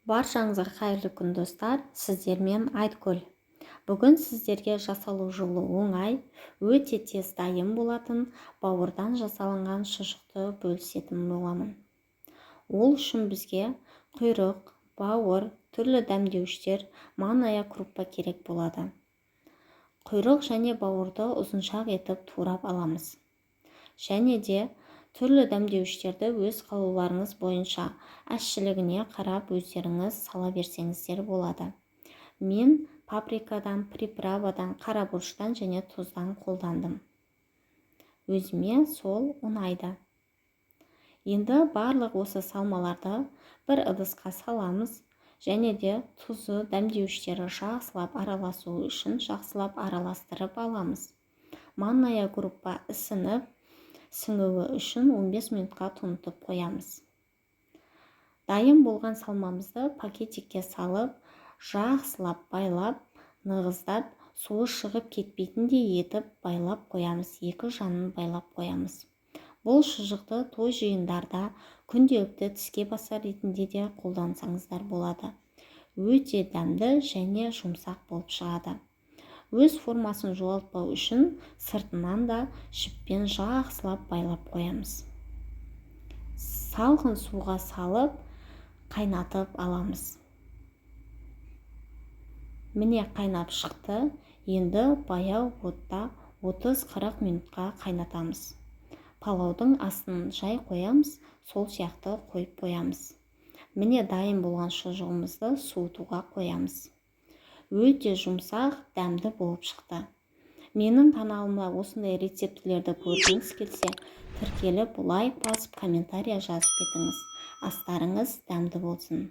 Баршаңызға қайырлы күн достар, сіздермен Айткүл. Бүгін сіздерге жасалу жолы оңай, өте тез дайын болатын бауырдан жасалынған шұжықты бөлісетін боламын. Ол үшін бізге құйрық, бауыр, түрлі дәмдеуіштер, манная круппа керек болады. Құйрық және бауырды ұзыншақ етіп турап аламыз. Және де түрлі дәмдеуіштерді өз қалауларыңыз бойынша әшшілігіне қарап өздеріңіз сала берсеңіздер болады. Мен паприкадан, приправадан, қарабұрыштан және тұздан қолдандым. Өзіме сол ұнайды. Енді барлық осы салмаларды бір ыдысқа саламыз және де тұзы, дәмдеуіштері жақсылап араласу үшін жақсылап араластырып аламыз. Манная круппа сіңуі үшін 15 минутқа тұнытып қоямыз. Дайын болған салмамызды пакетикке салып, жақсылап байлап, нығыздап, суы шығып кетпейтіндей етіп байлап қоямыз. Екі жанын байлап қоямыз. Бұл шұжықты той жиындарда күнделікті тіске басар ретінде де қолдансаңыздар болады. Өте дәмді және жұмсақ болып шығады. Өз формасын жоғалтпау үшін сыртынан да жіппен жақсылап байлап қоямыз. Салқын суға салып, қайнатып аламыз. Міне қайнап шықты. Енді баяу отта 30-40 минутқа қайнатамыз. Палаудың астын жай қоямыз, сол сияқты қойып қоямыз. Міне дайын болған шұжығымызды суытуға қоямыз. Өте жұмсақ, дәмді болып шықты. Менің каналымда осындай рецептілерді көргіңіз келсе, тіркеліп лайк басып, комментария жазып кетіңіз. Астарыңыз дәмді болсын.